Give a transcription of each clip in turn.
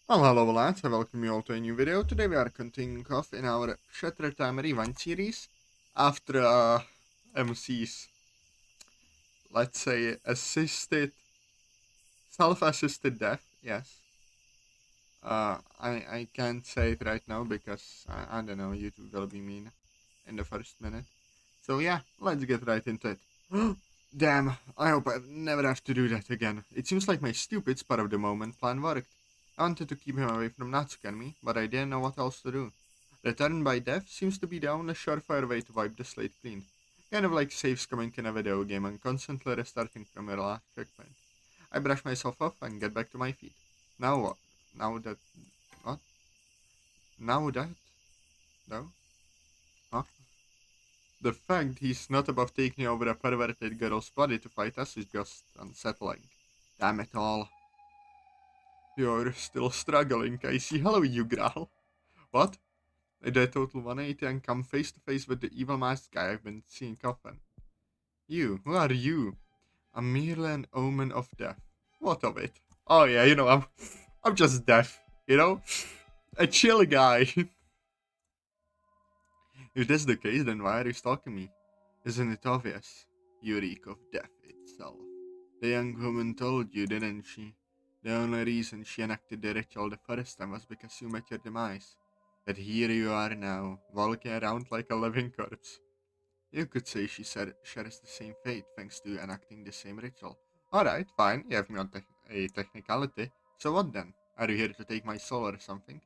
Well, hello lads, I welcome you all to a new video. Today we are continuing off in our Shutter Time Rewind series after MC's, let's say, self-assisted death, yes. I can't say it right now because, I don't know, YouTube will be mean in the first minute. So yeah, let's get right into it. Damn, I hope I never have to do that again. It seems like my stupid spur of the moment plan worked. I wanted to keep him away from Natsuki and me, but I didn't know what else to do. Return by death seems to be the only surefire way to wipe the slate clean. Kind of like saves coming in a video game and constantly restarting from your last checkpoint. I brush myself off and get back to my feet. Now what? Now that... What? Now that? No? Huh? The fact he's not above taking over a perverted girl's body to fight us is just unsettling. Damn it all. You're still struggling, I see. Hello, Juugral. What? I did a total 180 and come face to face with the evil masked guy I've been seeing often. You, who are you? I'm merely an omen of death. What of it? Oh yeah, I'm just deaf, you know? A chill guy. If that's the case, then why are you stalking me? Isn't it obvious? You reek of death itself. The young woman told you, didn't she? The only reason she enacted the ritual the first time was because you met your demise. But here you are now, walking around like a living corpse. You could say she shares the same fate thanks to enacting the same ritual. Alright, fine, you have me on a technicality. So what then? Are you here to take my soul or something?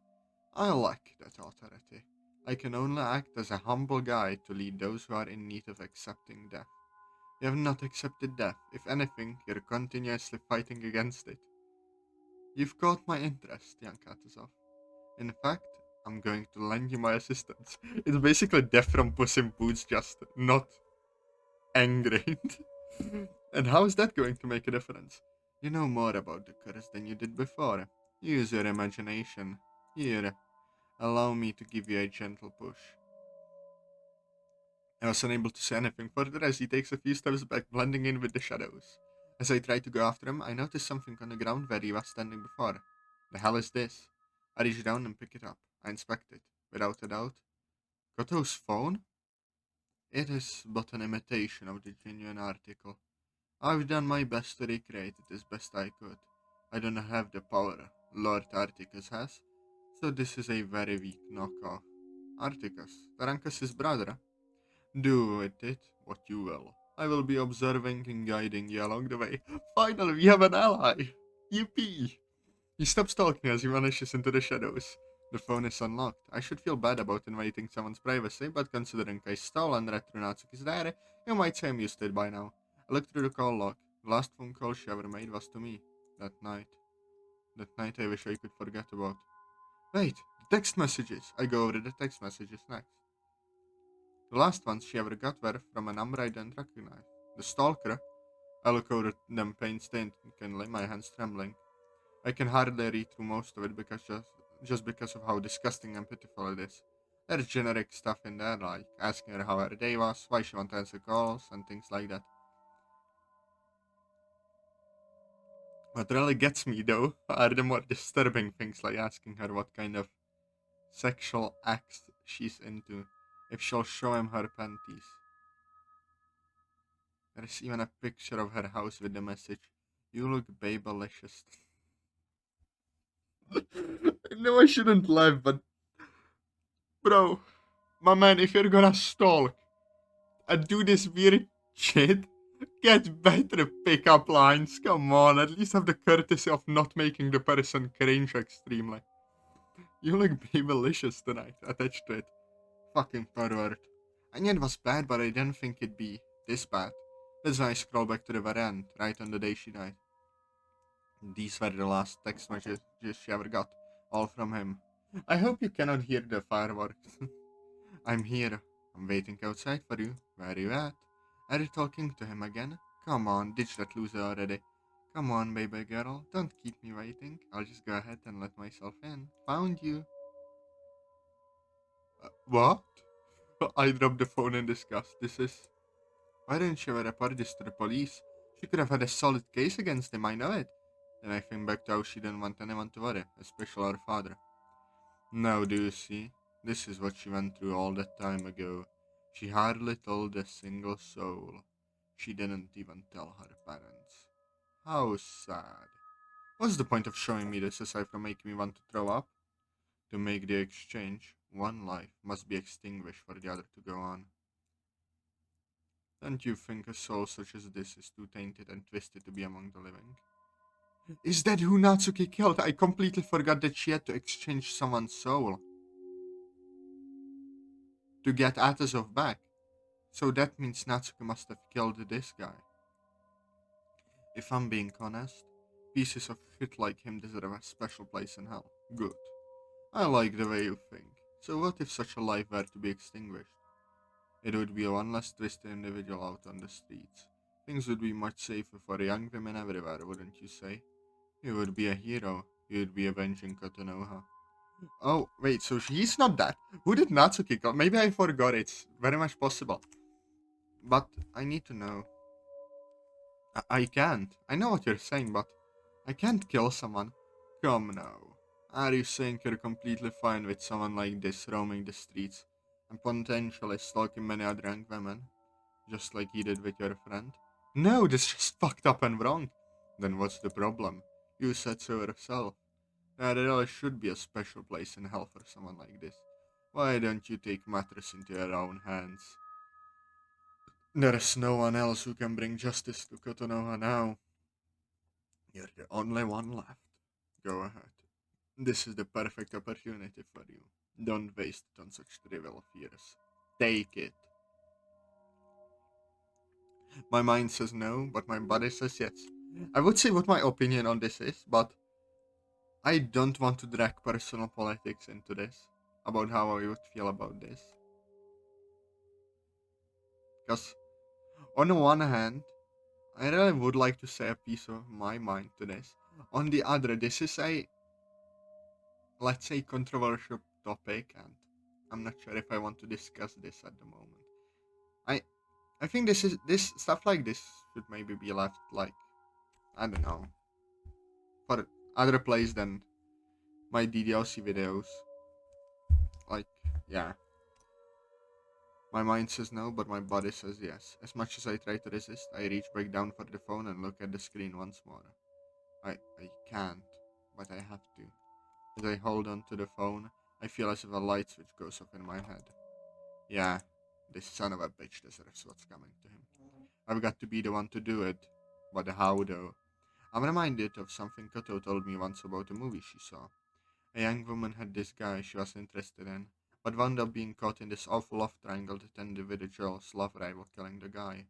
I lack that authority. I can only act as a humble guide to lead those who are in need of accepting death. You have not accepted death. If anything, you're continuously fighting against it. You've caught my interest, young Atazoth. In fact, I'm going to lend you my assistance. It's basically death from Puss in Boots, just not angry. And how is that going to make a difference? You know more about the curse than you did before. Use your imagination. Here, allow me to give you a gentle push. I was unable to say anything further as he takes a few steps back, blending in with the shadows. As I try to go after him, I notice something on the ground where he was standing before. The hell is this? I reach down and pick it up. I inspect it. Without a doubt. Koto's phone? It is but an imitation of the genuine article. I've done my best to recreate it as best I could. I don't have the power Lord Articus has, so this is a very weak knockoff. Articus, Tarancus' brother? Do with it what you will. I will be observing and guiding you along the way. Finally, we have an ally! Yippee! He stops talking as he vanishes into the shadows. The phone is unlocked. I should feel bad about invading someone's privacy, but considering I stole and read through Natsuki's diary, you might say I'm used to it by now. I looked through the call log. The last phone call she ever made was to me. That night. That night I wish I could forget about. Wait, the text messages! I go over the text messages next. The last ones she ever got were from a number I didn't recognize. The stalker? I look over them painstakingly, my hands trembling. I can hardly read through most of it because just because of how disgusting and pitiful it is. There's generic stuff in there, like asking her how her day was, why she won't answer calls, and things like that. What really gets me, though, are the more disturbing things like asking her what kind of sexual acts she's into, if she'll show him her panties. There's even a picture of her house with the message, "You look babylicious." I know I shouldn't laugh, but bro, my man, if you're gonna stalk and do this weird shit, get better pickup lines. Come on, at least have the courtesy of not making the person cringe extremely. You look babylicious tonight, attached to it. Fucking pervert. I knew it was bad, but I didn't think it'd be this bad. That's why I scroll back to the very end, right on the day she died. These were the last text messages she ever got, all from him. I hope you cannot hear the fireworks. I'm here. I'm waiting outside for you. Where are you at? Are you talking to him again? Come on, ditch that loser already. Come on, baby girl. Don't keep me waiting. I'll just go ahead and let myself in. Found you. What? I dropped the phone in disgust. This is. Why didn't she report this to the police? She could have had a solid case against him, I know it. Then I think back to how she didn't want anyone to worry, especially her father. Now, do you see? This is what she went through all that time ago. She hardly told a single soul. She didn't even tell her parents. How sad. What's the point of showing me this aside from making me want to throw up? To make the exchange, one life must be extinguished for the other to go on. Don't you think a soul such as this is too tainted and twisted to be among the living? Is that who Natsuki killed? I completely forgot that she had to exchange someone's soul to get Atazoth back. So that means Natsuki must have killed this guy. If I'm being honest, pieces of shit like him deserve a special place in hell. Good. I like the way you think. So what if such a life were to be extinguished? It would be one less twisted individual out on the streets. Things would be much safer for young women everywhere, wouldn't you say? You would be a hero. You would be avenging Kotonoha. Oh, wait, so he's not that. Who did Natsuki kill? Maybe I forgot. It's very much possible. But I need to know. I can't. I know what you're saying, but I can't kill someone. Come now. Are you saying you're completely fine with someone like this roaming the streets and potentially stalking many other young women, just like you did with your friend? No, this is just fucked up and wrong. Then what's the problem? You said so yourself. There really should be a special place in hell for someone like this. Why don't you take matters into your own hands? There is no one else who can bring justice to Kotonoha now. You're the only one left. Go ahead. This is the perfect opportunity for you. Don't waste it on such trivial fears. Take it. My mind says no, but my body says yes. I would say what my opinion on this is, but I don't want to drag personal politics into this, about how I would feel about this. Because, on the one hand, I really would like to say a piece of my mind to this. On the other, this is a, let's say, controversial topic, and I'm not sure if I want to discuss this at the moment. I I think this stuff like this should maybe be left like, I don't know, for other place than my DDLC videos. Like, yeah, my mind says no, but my body says yes. As much as I try to resist, I reach back down for the phone and look at the screen once more. I can't, but I have to. As I hold on to the phone, I feel as if a light switch goes off in my head. Yeah, this son of a bitch deserves what's coming to him. I've got to be the one to do it. But how though? I'm reminded of something Koto told me once about a movie she saw. A young woman had this guy she was interested in, but wound up being caught in this awful love triangle that ended with the girl's love rival killing the guy.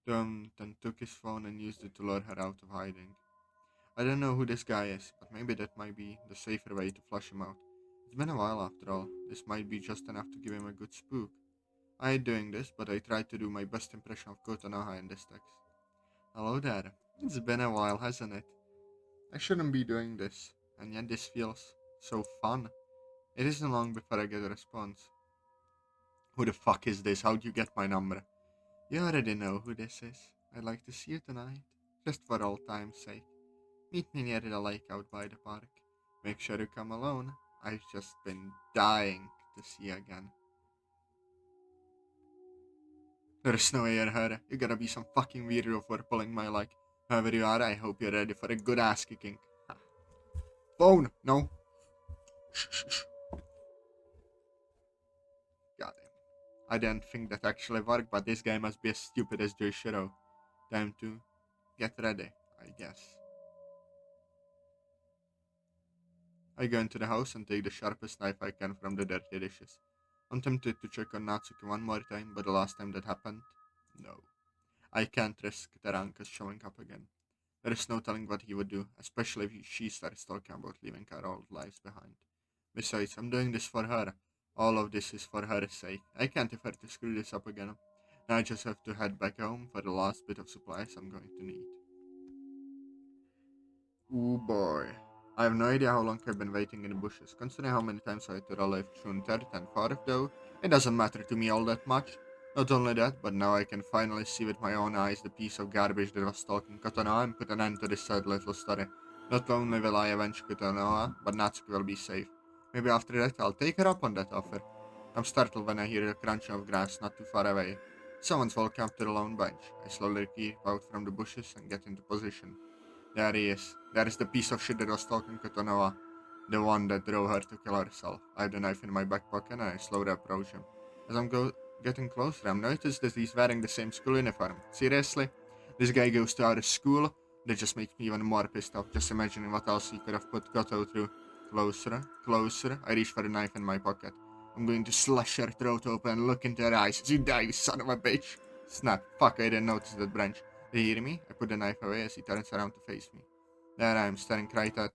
Then took his phone and used it to lure her out of hiding. I don't know who this guy is, but maybe that might be the safer way to flush him out. It's been a while after all. This might be just enough to give him a good spook. I hate doing this, but I tried to do my best impression of Kotonoha in this text. Hello there. It's been a while, hasn't it? I shouldn't be doing this, and yet this feels so fun. It isn't long before I get a response. Who the fuck is this? How'd you get my number? You already know who this is. I'd like to see you tonight. Just for old time's sake. Meet me near the lake out by the park. Make sure you come alone. I've just been dying to see you again. There's no way you're her. You gotta be some fucking weirdo for pulling my leg. Whoever you are, I hope you're ready for a good ass kicking. Phone! No. Shh, shh, shh. God damn. I didn't think that actually worked, but this guy must be as stupid as Joshiro. Time to get ready, I guess. I go into the house and take the sharpest knife I can from the dirty dishes. I'm tempted to check on Natsuki one more time, but the last time that happened, no. I can't risk Tarankas showing up again. There is no telling what he would do, especially if she starts talking about leaving our old lives behind. Besides, I'm doing this for her. All of this is for her sake. I can't afford to screw this up again. Now I just have to head back home for the last bit of supplies I'm going to need. Ooh boy. I have no idea how long I've been waiting in the bushes. Considering how many times I had to relive through third and fourth though, it doesn't matter to me all that much. Not only that, but now I can finally see with my own eyes the piece of garbage that was stalking Katana and put an end to this sad little story. Not only will I avenge Koto, but Natsuki will be safe. Maybe after that I'll take her up on that offer. I'm startled when I hear the crunching of grass not too far away. Someone's walking up to the lone bench. I slowly peek out from the bushes and get into position. There he is. There is the piece of shit that was stalking Koto. The one that drove her to kill herself. I have the knife in my back pocket and I slowly approach him. As I'm getting closer, I'm noticed that he's wearing the same school uniform. Seriously? This guy goes to our school? That just makes me even more pissed off, just imagining what else he could have put Koto through. Closer, closer, I reach for the knife in my pocket. I'm going to slash her throat open and look into her eyes. You die, you son of a bitch! Snap. Fuck, I didn't notice that branch. Did you hear me? I put the knife away as he turns around to face me. There I am, staring right at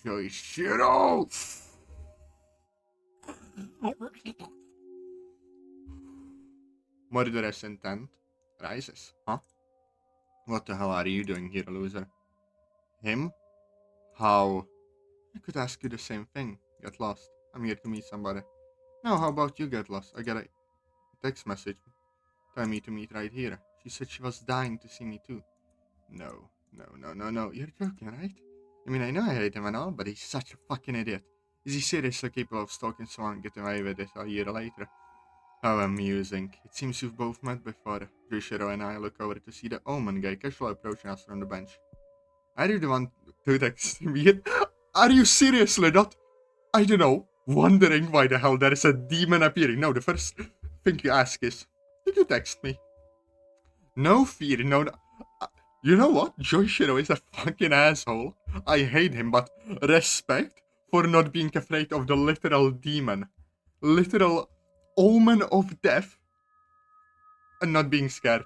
Joishiro! Murderous intent rises, huh? What the hell are you doing here, loser? Him? How? I could ask you the same thing. Get lost. I'm here to meet somebody. No, how about you get lost? I got a text message telling me to meet right here. She said she was dying to see me too. No, no, no, no, no. You're joking, right? I mean, I know I hate him and all, but he's such a fucking idiot. Is he seriously capable of stalking someone and getting away with it a year later? How amusing. It seems you've both met before. Jushiro and I look over to see the Omen guy casually approaching us from the bench. Are you the one to text me? Are you seriously not, I don't know, wondering why the hell there is a demon appearing? No, the first thing you ask is, did you text me? No fear, no. You know what? Joishiro is a fucking asshole. I hate him, but respect for not being afraid of the literal demon. Literal omen of death and not being scared.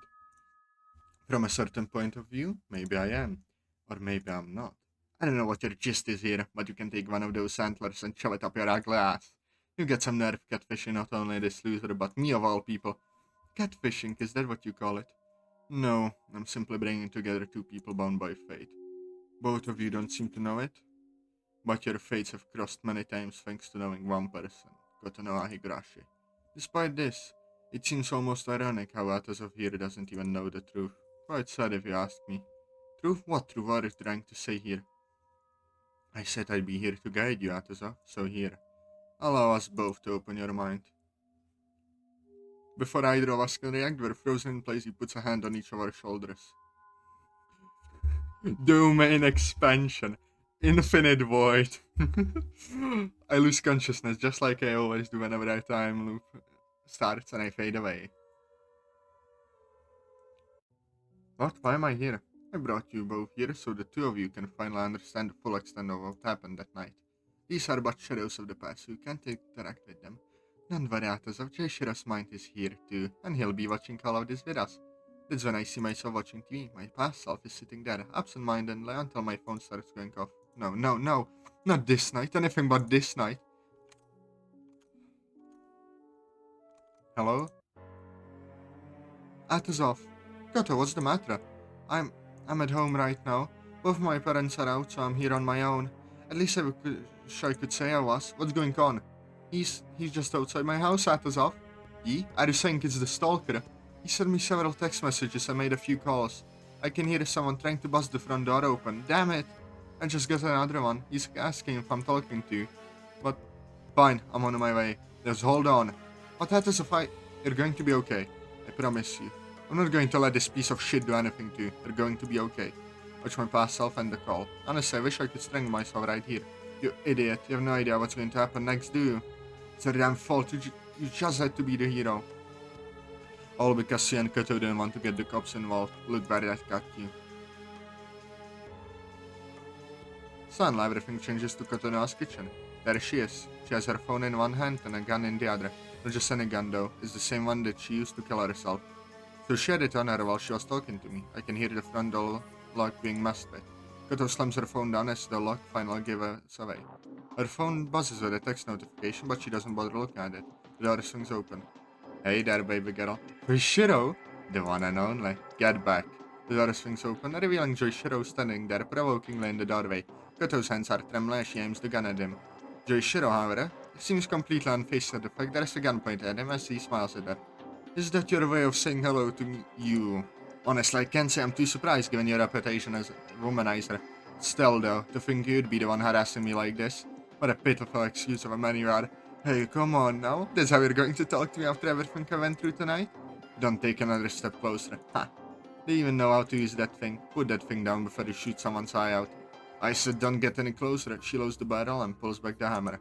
From a certain point of view, maybe I am. Or maybe I'm not. I don't know what your gist is here, but you can take one of those antlers and shove it up your ugly ass. You get some nerve catfishing not only this loser, but me of all people. Catfishing, is that what you call it? No, I'm simply bringing together two people bound by fate. Both of you don't seem to know it, but your fates have crossed many times thanks to knowing one person, Kotonoha Higurashi. Despite this, it seems almost ironic how Atazoth here doesn't even know the truth. Quite sad if you ask me. Truth? What truth are you trying to say here? I said I'd be here to guide you, Atazoth, so here. Allow us both to open your mind. Before either of us can react, we're frozen in place. He puts a hand on each of our shoulders. Domain expansion. Infinite void. I lose consciousness just like I always do whenever a time loop starts and I fade away. What? Why am I here? I brought you both here so the two of you can finally understand the full extent of what happened that night. These are but shadows of the past, so you can't interact with them. Don't worry, Atazoth, Jaishiro's mind is here too, and he'll be watching all of this with us. That's when I see myself watching TV. My past self is sitting there, absent-mindedly, until my phone starts going off. No, no, no. Not this night. Anything but this night. Hello? Atazoth. Koto, what's the matter? I'm at home right now. Both my parents are out, so I'm here on my own. At least I could say I was. What's going on? He's just outside my house, Atazoth. Are you saying it's the stalker? He sent me several text messages and made a few calls. I can hear someone trying to bust the front door open. Damn it! I just got another one. He's asking if I'm talking to you. But, fine, I'm on my way. Just hold on. What happens if You're going to be okay. I promise you. I'm not going to let this piece of shit do anything to you. You're going to be okay. Watch my past self end the call. Honestly, I wish I could strangle myself right here. You idiot. You have no idea what's going to happen next, do you? It's your damn fault. You just had to be the hero. All because you and Koto didn't want to get the cops involved. Look where that got you. Suddenly everything changes to Kotono's kitchen. There she is. She has her phone in one hand and a gun in the other. Not just any gun though, it's the same one that she used to kill herself. So she had it on her while she was talking to me. I can hear the front door lock being messed with. Koto slams her phone down as the lock finally gave us away. Her phone buzzes with a text notification, but she doesn't bother looking at it. The door swings open. Hey there, baby girl. Joishiro? The one and only. Get back. The door swings open, revealing Joishiro standing there provokingly in the doorway. Koto's hands are trembling as she aims the gun at him. Joishiro, however, seems completely unfazed at the fact there is a gun pointed at him as he smiles at her. Is that your way of saying hello to me, you? Honestly, I can't say I'm too surprised given your reputation as a womanizer. Still though, to think you'd be the one harassing me like this. What a pitiful excuse of a man you are. Hey, come on now. That's how you're going to talk to me after everything I went through tonight? Don't take another step closer. Ha! Do you even know how to use that thing? Put that thing down before you shoot someone's eye out. I said don't get any closer. She lowers the barrel and pulls back the hammer.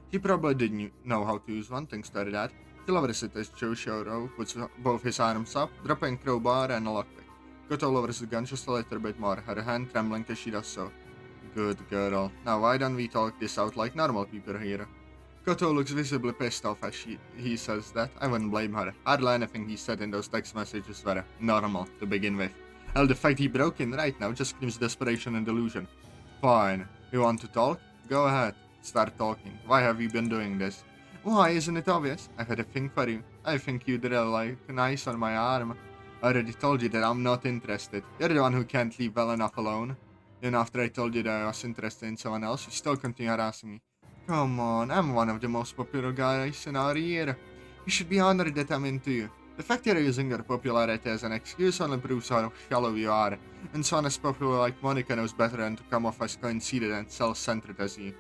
He probably didn't know how to use one, thanks to that. He lowers it as Joshiro puts both his arms up, dropping crowbar and a lockpick. Koto lowers the gun just a little bit more, her hand trembling as she does so. Good girl. Now why don't we talk this out like normal people here? Koto looks visibly pissed off as he says that. I wouldn't blame her. Hardly anything he said in those text messages were normal to begin with. Hell, the fact he broke in right now just screams desperation and delusion. Fine. You want to talk? Go ahead. Start talking. Why have you been doing this? Why, isn't it obvious? I've had a thing for you. I think you'd really like an ice on my arm. I already told you that I'm not interested. You're the one who can't leave well enough alone. Then after I told you that I was interested in someone else, you still continue harassing me. Come on, I'm one of the most popular guys in our year. You should be honored that I'm into you. The fact you're using your popularity as an excuse only proves how shallow you are, and someone as popular like Monika knows better than to come off as conceited and self-centered as you.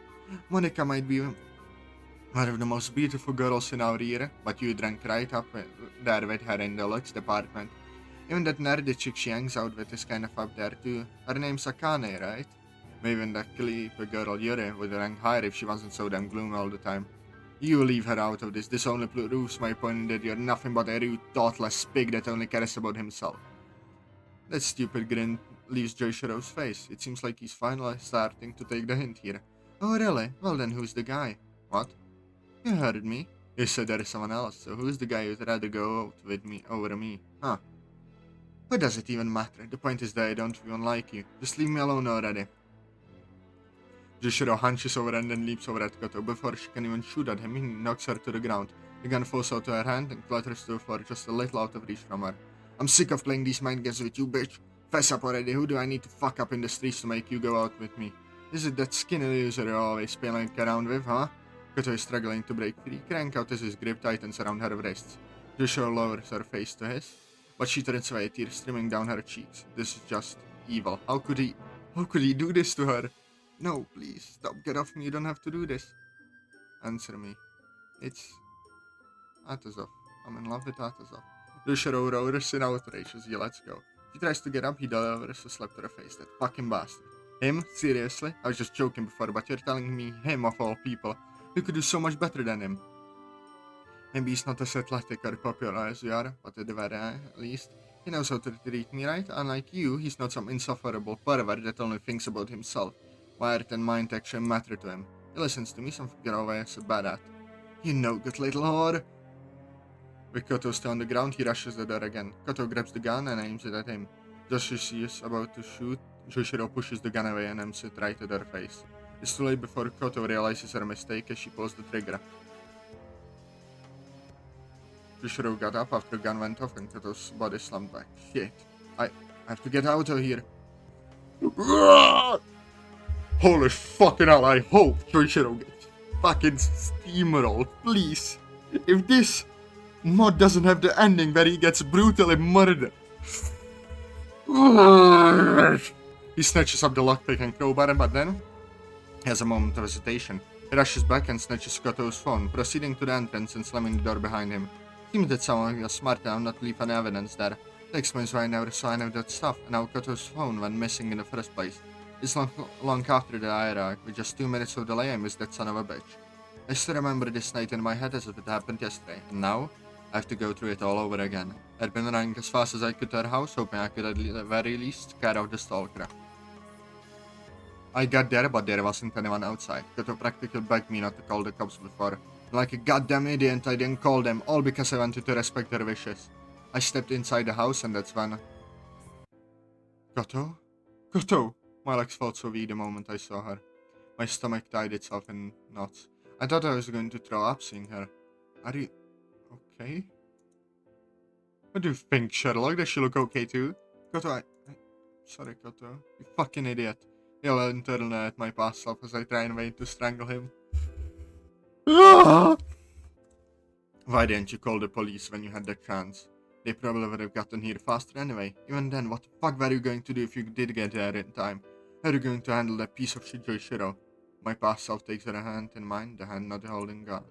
Monika might be one of the most beautiful girls in our year, but you drank right up there with her in the looks department. Even that nerdy chick she hangs out with is kind of up there too. Her name's Akane, right? Maybe even that creepy girl Yuri would rank higher if she wasn't so damn gloomy all the time. You leave her out of this. This only proves my point that you're nothing but a rude, thoughtless pig that only cares about himself. That stupid grin leaves Joishiro's face. It seems like he's finally starting to take the hint here. Oh really? Well then who's the guy? What? You heard me. You said there is someone else, so who's the guy who'd rather go out with me over me? Huh? What does it even matter? The point is that I don't even like you. Just leave me alone already. Joshiro hunches over and then leaps over at Koto. Before she can even shoot at him, he knocks her to the ground. The gun falls out to her hand and clatters to the floor just a little out of reach from her. I'm sick of playing these mind games with you, bitch. Fess up already. Who do I need to fuck up in the streets to make you go out with me? Is it that skinny loser you're always playing around with, huh? Koto is struggling to break free. Crank out as his grip tightens around her wrists. Joshiro lowers her face to his, but she turns away, tears streaming down her cheeks. This is just evil. How could he do this to her? No, please, stop, get off me, you don't have to do this. Answer me. It's Atazoth. I'm in love with Atazoth. Joshiro roars in outrage as he lets go. She tries to get up, he delivers a slap to her face. That fucking bastard. Him? Seriously? I was just joking before, but you're telling me him of all people. You could do so much better than him. Maybe he's not as athletic or popular as you are, but at the very least, he knows how to treat me right. Unlike you, he's not some insufferable pervert that only thinks about himself. My heart and mind actually matter to him. He listens to me, something you're always bad at. You know, good little whore. With Koto still on the ground, he rushes the door again. Koto grabs the gun and aims it at him. Just as she is about to shoot, Joshiro pushes the gun away and aims it right at her face. It's too late before Koto realizes her mistake as she pulls the trigger. Joshiro got up after the gun went off and Koto's body slumped back. Shit. I have to get out of here. Holy fucking hell, I hope Joshiro gets fucking steamrolled, please. If this mod doesn't have the ending where he gets brutally murdered. He snatches up the lockpick and crowbar, but then he has a moment of hesitation. He rushes back and snatches Koto's phone, proceeding to the entrance and slamming the door behind him. Seems that someone was smart enough not to leave any evidence there. That explains why I never saw any of that stuff, and how Koto's phone went missing in the first place. It's long after the IRA, with just 2 minutes of delay, I missed that son of a bitch. I still remember this night in my head as if it happened yesterday, and now I have to go through it all over again. I'd been running as fast as I could to her house, hoping I could at the very least scare out the stalker. I got there, but there wasn't anyone outside. Koto practically begged me not to call the cops before. Like a goddamn idiot, I didn't call them, all because I wanted to respect their wishes. I stepped inside the house, and that's when... Koto? Koto! My legs felt so weak the moment I saw her. My stomach tied itself in knots. I thought I was going to throw up seeing her. Are you... okay? What do you think, Sherlock? Does she look okay too? Koto, sorry, Koto. You fucking idiot. He'll internally at my past self as I try and wait to strangle him. Why didn't you call the police when you had the chance? They probably would have gotten here faster anyway. Even then, what the fuck were you going to do if you did get there in time? How are you going to handle that piece of shit Joishiro? My past self takes her hand in mine, the hand not holding gun.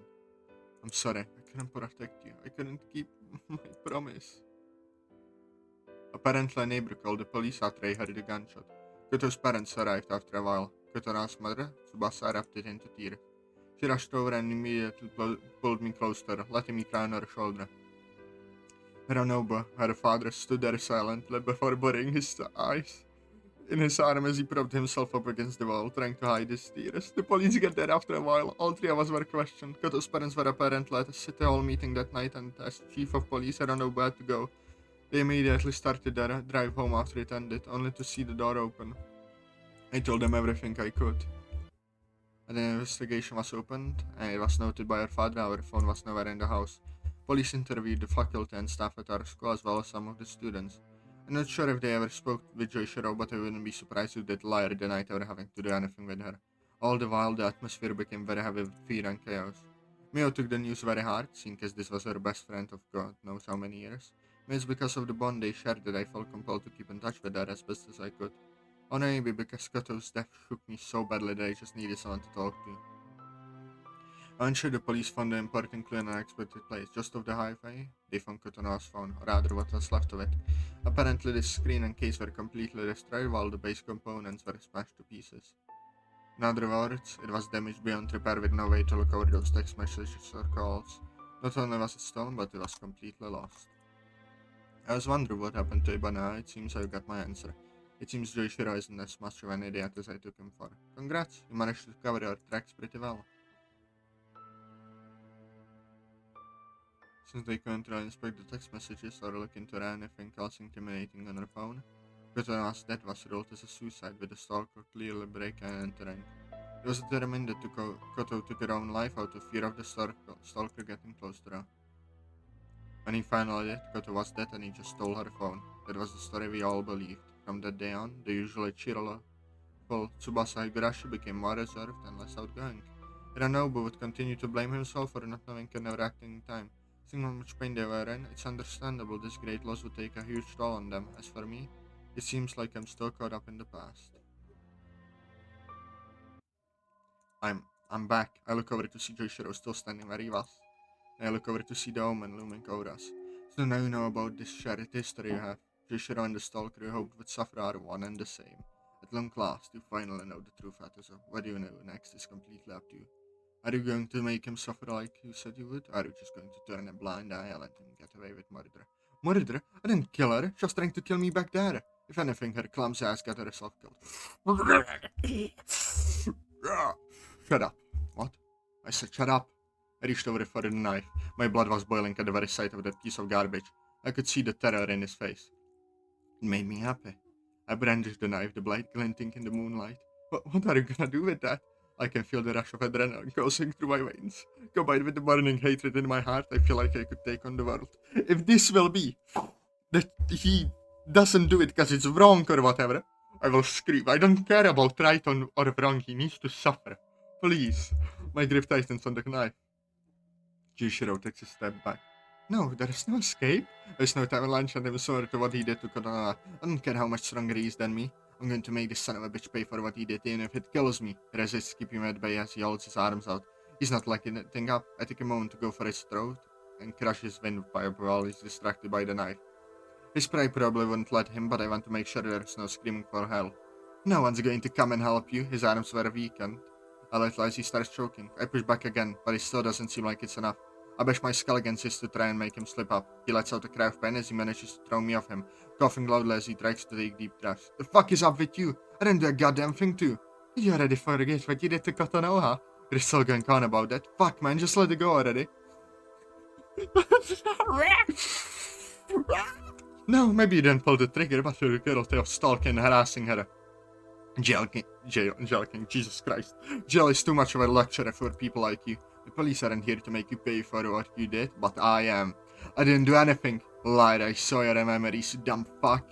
I'm sorry, I couldn't protect you. I couldn't keep my promise. Apparently a neighbor called the police after he heard a gunshot. Koto's parents arrived after a while. Koto's mother, Tsubasa, erupted into tears. She rushed over and immediately pulled me close to her, letting me cry on her shoulder. Hironobu, her father, stood there silently before burying his eyes in his arm as he propped himself up against the wall, trying to hide his tears. The police got there after a while. All three of us were questioned. Koto's parents were apparently at a city hall meeting that night, and as chief of police, Hironobu had to go. They immediately started their drive home after it ended, only to see the door open. I told them everything I could. An investigation was opened, and it was noted by our father our phone was nowhere in the house. Police interviewed the faculty and staff at our school as well as some of the students. I'm not sure if they ever spoke with Joishiro, but I wouldn't be surprised if they'd lie the night ever having to do anything with her. All the while, the atmosphere became very heavy with fear and chaos. Mio took the news very hard, seeing as this was her best friend of God knows how many years. Maybe it's because of the bond they shared that I felt compelled to keep in touch with her as best as I could. Or maybe because Koto's death shook me so badly that I just needed someone to talk to. I'm sure the police found the important clue in an unexpected place. Just off the highway, they found Kotono's phone, or rather what was left of it. Apparently the screen and case were completely destroyed while the base components were smashed to pieces. In other words, it was damaged beyond repair with no way to look over those text messages or calls. Not only was it stolen, but it was completely lost. I was wondering what happened to it, but now it seems I got my answer. It seems Joishiro isn't as much of an idiot as I took him for. Congrats, you managed to cover your tracks pretty well. Since they couldn't really inspect the text messages or look into anything else incriminating on her phone, Kotono's death was ruled as a suicide with the stalker clearly breaking and entering. It was determined that Koto took her own life out of fear of the stalker getting close to her. When he finally did, Koto was dead and he just stole her phone. That was the story we all believed. From that day on, the usually cheerful Tsubasa Higurashi became more reserved and less outgoing. Hironobu would continue to blame himself for not knowing and never acting in time. Seeing how much pain they were in, it's understandable this great loss would take a huge toll on them. As for me, it seems like I'm still caught up in the past. I'm back. I look over to see Joishiro still standing where he was. I look over to see the omen looming over us. So now you know about this shared history you have. Joishiro and the stalker you hoped would suffer are one and the same. At long last, you finally know the truth, Atazoth. What do you know next is completely up to you. Are you going to make him suffer like you said you would? Or are you just going to turn a blind eye and let him get away with murder? Murder? I didn't kill her. She was trying to kill me back there. If anything, her clumsy ass got herself killed. Shut up. What? I said shut up. I reached over for the knife. My blood was boiling at the very sight of that piece of garbage. I could see the terror in his face. It made me happy. I brandished the knife, the blade glinting in the moonlight. What are you gonna do with that? I can feel the rush of adrenaline coursing through my veins. Combined with the burning hatred in my heart, I feel like I could take on the world. If this will be that he doesn't do it because it's wrong or whatever, I will scream. I don't care about right or wrong. He needs to suffer. Please. My grip tightens on the knife. Jushiro takes a step back. No, there is no escape. There's no time to lunch and I'm sorry to what he did to Konoha. I don't care how much stronger he is than me. I'm going to make this son of a bitch pay for what he did, even if it kills me. He resists, keeping him at bay as he holds his arms out. He's not liking anything up. I take a moment to go for his throat and crush his windpipe while he's distracted by the knife. His pride probably wouldn't let him, but I want to make sure there's no screaming for help. No one's going to come and help you. His arms were weakened. A little as he starts choking. I push back again, but it still doesn't seem like it's enough. I bash my skull against his to try and make him slip up. He lets out a cry of pain as he manages to throw me off him, coughing loudly as he tries to take deep breaths. The fuck is up with you? I didn't do a goddamn thing too. Did you already forget what you did to Kotonoha? You're still going on about that. Fuck man, just let it go already. No, maybe you didn't pull the trigger, but you're guilty of stalking and harassing her. Jail, Jesus Christ. Jail is too much of a luxury for people like you. The police aren't here to make you pay for what you did, but I am. I didn't do anything. Lied, I saw your memories, you dumb fuck.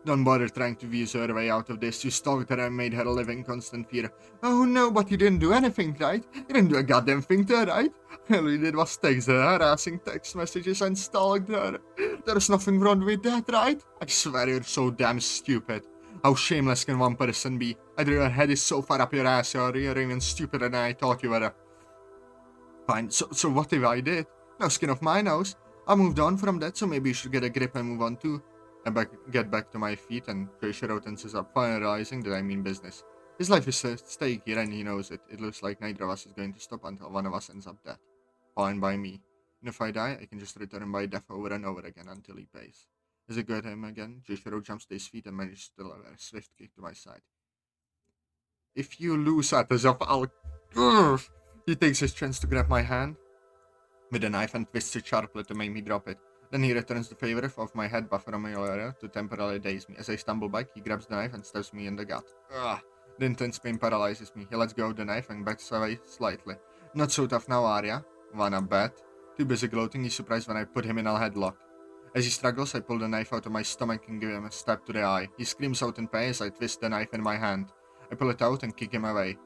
Don't bother trying to view her way out of this. You stalked her and made her live in constant fear. Oh no, but you didn't do anything, right? You didn't do a goddamn thing to her, right? All you did was text her, harassing text messages and stalked her. There's nothing wrong with that, right? I swear you're so damn stupid. How shameless can one person be? Either your head is so far up your ass or you're even stupider than I thought you were. Fine, so what if I did? No skin off my nose. I moved on from that, so maybe you should get a grip and move on too. I get back to my feet and Joshiro tenses up, finally realizing that I mean business. His life is at stake here and he knows it. It looks like neither of us is going to stop until one of us ends up dead. Fine by me. And if I die, I can just return by death over and over again until he pays. As I go at him again, Joshiro jumps to his feet and manages to deliver a swift kick to my side. If you lose Atazoth, I'll... Urgh! He takes his chance to grab my hand with a knife and twists it sharply to make me drop it. Then he returns the favor of my head buff from area to temporarily daze me. As I stumble back, he grabs the knife and stabs me in the gut. Ugh. The intense pain paralyzes me. He lets go of the knife and backs away slightly. Not so tough now, Arya. Wanna bet? Too busy gloating, he's surprised when I put him in a headlock. As he struggles, I pull the knife out of my stomach and give him a stab to the eye. He screams out in pain as I twist the knife in my hand. I pull it out and kick him away.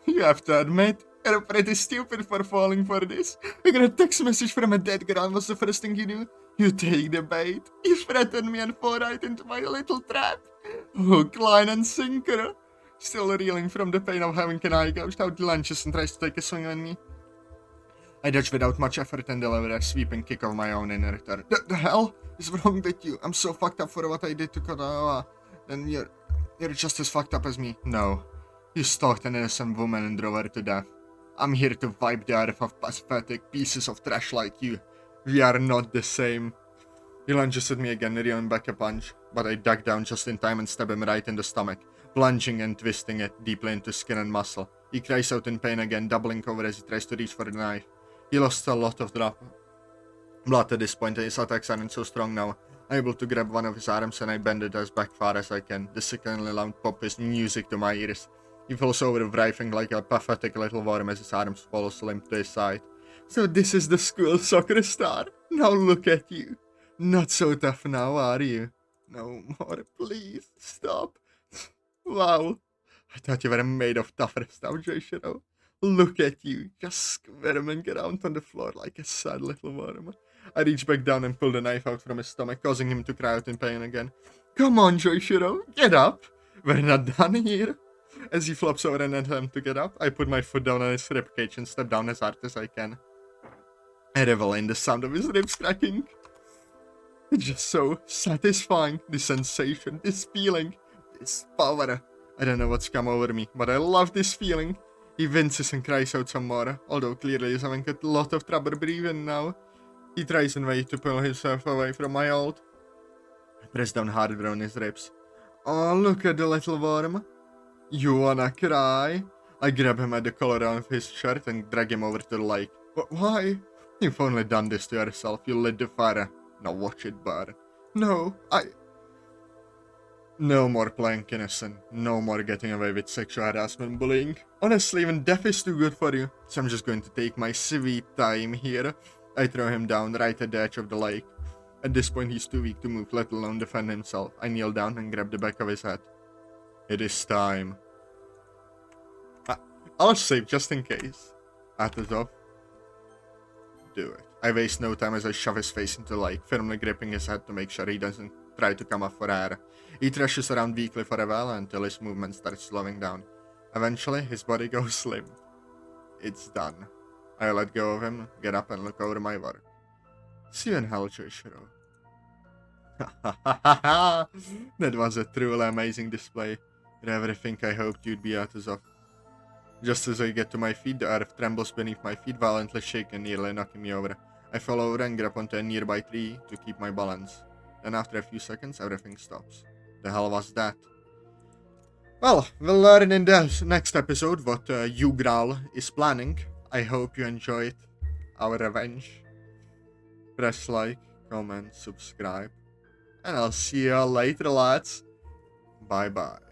You have to admit, you're pretty stupid for falling for this. I got a text message from a dead girl. What's the first thing you do? You take the bait. You threaten me and fall right into my little trap. Hook, line, and sinker. Still reeling from the pain of having an eye gouged out, he lunges and tries to take a swing on me. I dodge without much effort and deliver a sweeping kick of my own in return. The hell is wrong with you? I'm so fucked up for what I did to Koto. Then you're just as fucked up as me. No. You stalked an innocent woman and drove her to death. I'm here to wipe the earth of pathetic pieces of trash like you. We are not the same. He lunges at me again, reeling back a punch, but I duck down just in time and stab him right in the stomach, plunging and twisting it deeply into skin and muscle. He cries out in pain again, doubling over as he tries to reach for the knife. He lost a lot of blood at this point, and his attacks aren't so strong now. I'm able to grab one of his arms and I bend it as back far as I can. The sickeningly loud pop is music to my ears. He falls over, writhing like a pathetic little worm as his arms fall limp to his side. So this is the school soccer star. Now look at you. Not so tough now, are you? No more, please. Stop. Wow. I thought you were made of tougher stuff, Joshiro. Look at you, just squirming around on the floor like a sad little worm. I reach back down and pull the knife out from his stomach, causing him to cry out in pain again. Come on, Joshiro, get up. We're not done here. As he flops over and attempts to get up, I put my foot down on his ribcage and step down as hard as I can. I revel in the sound of his ribs cracking. It's just so satisfying, this sensation, this feeling, this power. I don't know what's come over me, but I love this feeling. He winces and cries out some more, although clearly he's having a lot of trouble breathing now. He tries in a way to pull himself away from my hold. I press down harder on his ribs. Oh, look at the little worm. You wanna cry? I grab him at the collar of his shirt and drag him over to the lake. But why? You've only done this to yourself. You lit the fire. Now watch it burn. No, No more playing innocent. No more getting away with sexual harassment bullying. Honestly, even death is too good for you. So I'm just going to take my sweet time here. I throw him down right at the edge of the lake. At this point, he's too weak to move, let alone defend himself. I kneel down and grab the back of his head. It is time. I'll save just in case. Atazoth. Do it. I waste no time as I shove his face into the lake, firmly gripping his head to make sure he doesn't try to come up for air. He thrashes around weakly for a while until his movement starts slowing down. Eventually, his body goes limp. It's done. I let go of him, get up and look over my work. See you in hell, Joshiro. That was a truly amazing display. You're everything I hoped you'd be, Atazoth. Just as I get to my feet, the earth trembles beneath my feet, violently shaking, nearly knocking me over. I fall over and grab onto a nearby tree to keep my balance. Then after a few seconds, everything stops. The hell was that? Well, we'll learn in the next episode what Juugral is planning. I hope you enjoyed our revenge. Press like, comment, subscribe. And I'll see you all later, lads. Bye-bye.